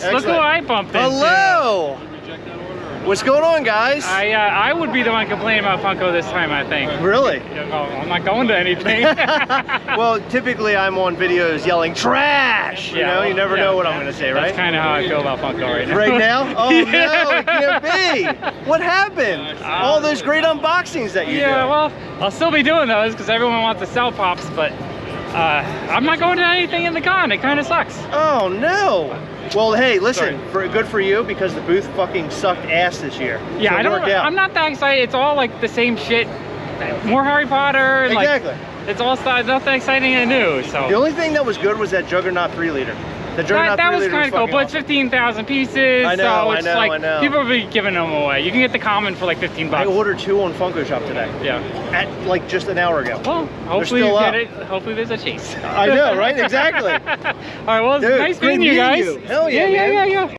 Look who I bumped into. Hello! What's going on, guys? I would be the one complaining about Funko this time, I think. Really? No, I'm not going to anything. Well, typically I'm on videos yelling trash. You know, you never know what I'm going to say, right? That's kind of how I feel about Funko right now. Right now? Oh no, it can't be. What happened? All those great unboxings that you did. Yeah, well, I'll still be doing those because everyone wants to sell pops, but I'm not going to anything in the con. It kind of sucks. Oh no. Well, hey, listen, good for you because the booth fucking sucked ass this year. Yeah, so I'm not that excited. It's all like the same shit. More Harry Potter. Exactly. Like, it's all nothing exciting and new. So the only thing that was good was that Juggernaut 3-liter. The Juggernaut that was 3-liter kind of cool, but it's 15,000 pieces. I know, so it's I know. People will be giving them away. You can get the common for like 15 bucks. I ordered 2 on Funko Shop today. Yeah. At like just an hour ago. Well, hopefully you get it. Hopefully there's a chase. I know, right? Exactly. All right, well, it's Dude, nice meeting you guys. Hell yeah, man. Yeah.